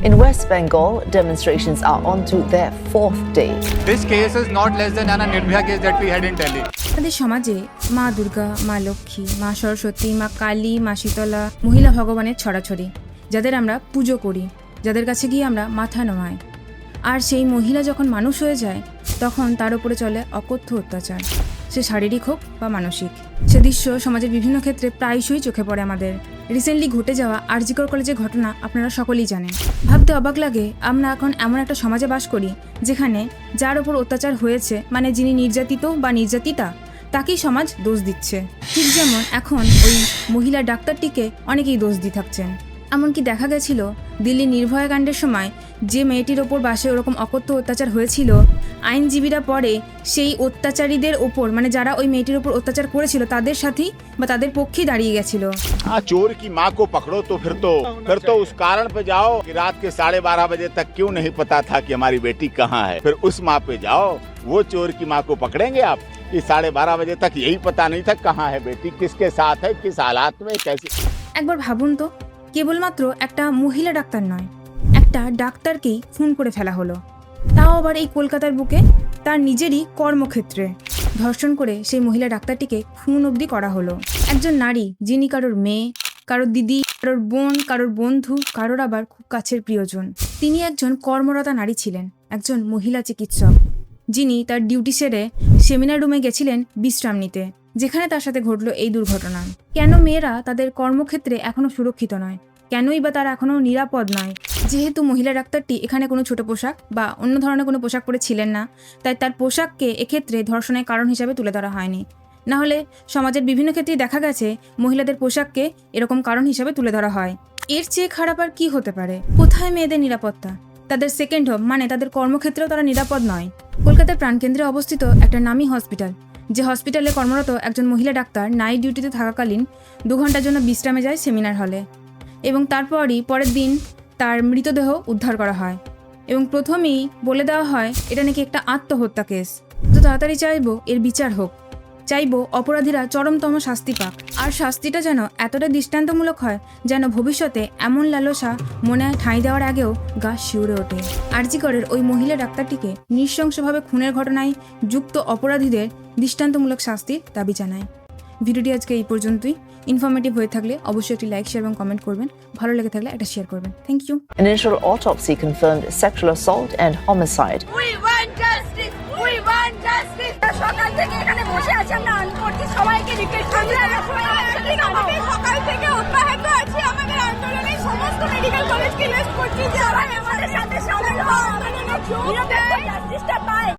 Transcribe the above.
In West Bengal, demonstrations are on to their fourth day. This case is not less than an Nirbhaya case that we had in Delhi. আমাদের সমাজে মা দুর্গা, মা লক্ষ্মী, মা সরস্বতী, মা কালী, মা শীতলা, মহিলা ভগবানের ছড়াছড়ি, যাদের আমরা পুজো করি, যাদের কাছে গিয়ে আমরা মাথা নোয়াই। আর সেই মহিলা যখন মানুষ হয়ে যায় তখন তার উপরে চলে অকথ্য অত্যাচার, সে শারীরিক হোক বা মানসিক। সে দৃশ্য সমাজের বিভিন্ন ক্ষেত্রে প্রায়শই চোখে পড়ে আমাদের। রিসেন্টলি ঘটে যাওয়া আরজি কর কলেজের ঘটনা আপনারা সকলেই জানেন। ভাবতে অবাক লাগে আমরা এখন এমন একটা সমাজে বাস করি যেখানে যার ওপর অত্যাচার হয়েছে, মানে যিনি নির্যাতিত বা নির্যাতিতা, তাকেই সমাজ দোষ দিচ্ছে। ঠিক যেমন এখন ওই মহিলা ডাক্তারটিকে অনেকেই দোষ দিয়ে থাকছেন। এমনকি দেখা গেছিল দিল্লি নির্ভয়া কাণ্ডের সময় যে মেয়েটির ওপর বাসে ওরকম অকথ্য অত্যাচার হয়েছিল, আইনজীবীরা পরে সেই অত্যাচারীদের ওপর, মানে যারা ওই মেয়েটির ওপর অত্যাচার করেছিল তাদের সাথেই বা তাদের পক্ষেই দাঁড়িয়ে গেছিল। चोर की माँ को पकड़ो तो फिर तो उस कारण पे जाओ कि रात के 12:30 बजे तक क्यों नहीं पता था कि हमारी बेटी कहाँ है। फिर उस माँ पे जाओ, वो चोर की माँ को पकड़ेंगे आप कि 12:30 बजे तक यही पता नहीं था कहाँ है बेटी, किसके साथ है, किस हालात में, कैसे। একবার ভাবুন তো, কেবলমাত্র একটা মহিলা ডাক্তার নয়, একটা ডাক্তারকেই খুন করে ফেলা হলো, তাও আবার এই কলকাতার বুকে তার নিজেরই কর্মক্ষেত্রে। ধর্ষণ করে সেই মহিলা ডাক্তারটিকে খুন অবধি করা হলো। একজন নারী যিনি কারোর মেয়ে, কারোর দিদি, কারোর বোন, কারোর বন্ধু, কারোর আবার খুব কাছের প্রিয়জন। তিনি একজন কর্মরতা নারী ছিলেন, একজন মহিলা চিকিৎসক, যিনি তার ডিউটি সেরে সেমিনার রুমে গেছিলেন বিশ্রাম নিতে, যেখানে তার সাথে ঘটল এই দুর্ঘটনা। কেন মেয়েরা তাদের কর্মক্ষেত্রে এখনো সুরক্ষিত নয়? কেনই বা তারা এখনো নিরাপদ নয়? যেহেতু মহিলা ডাক্তারটি এখানে কোনো ছোট পোশাক বা অন্য ধরনের কোনো পোশাক পরে ছিলেন না, তাই তার পোশাককে এক্ষেত্রে ধর্ষণের কারণ হিসাবে তুলে ধরা হয়নি। না হলে সমাজের বিভিন্ন ক্ষেত্রেই দেখা গেছে মহিলাদের পোশাককে এরকম কারণ হিসাবে তুলে ধরা হয়। এর চেয়ে খারাপ আর কি হতে পারে? কোথায় মেয়েদের নিরাপত্তা? তাদের সেকেন্ড হোম, মানে তাদের কর্মক্ষেত্রেও তারা নিরাপদ নয়। কলকাতার প্রাণকেন্দ্রে অবস্থিত একটা নামী হসপিটাল, যে হসপিটালে কর্মরত একজন মহিলা ডাক্তার নাইট ডিউটিতে থাকাকালীন 2 ঘন্টার জন্য বিশ্রামে যায় সেমিনার হলে, এবং তারপরই পরের দিন তার মৃতদেহ উদ্ধার করা হয় এবং প্রথমেই বলে দেওয়া হয় এটা নাকি একটা আত্মহত্যা কেস। তো তাড়াতাড়ি চাইবো এর বিচার হোক, চাইবো অপরাধীরা চরমতম শাস্তি পাক, আর শাস্তিটা যেন এতটা দৃষ্টান্তমূলক হয় যেন ভবিষ্যতে এমন লালসা মনে ঠাঁই দেওয়ার আগেও গা শিউরে ওঠে। আরজি করের ওই মহিলা ডাক্তারটিকে নৃশংসভাবে খুনের ঘটনায় যুক্ত অপরাধীদের দৃষ্টান্তমূলক শাস্তির দাবি জানায়। ভিডিওটি আজকে এই পর্যন্তই। ইনফরমেটিভ হয়ে থাকলে অবশ্যই একটি লাইক, শেয়ার এবং কমেন্ট করবেন। ভালো লেগে থাকলে একটা শেয়ার করবেন। Thank you. Initial autopsy confirmed sexual assault and homicide. We want justice! We want justice! সকাল থেকে এখানে বসে আছি, আমরা আন্দোলন সবাইকে রিকোয়েস্ট করছি, আমাদের সকাল থেকে অব্যাহত আছি আমাদের আন্দোলনে। সমস্ত মেডিকেল কলেজকে রিকোয়েস্ট করছি যে সবাই আমাদের সাথে সামিল হও, আন্দোলনে যোগ দেয়, জাস্টিসটা পায়।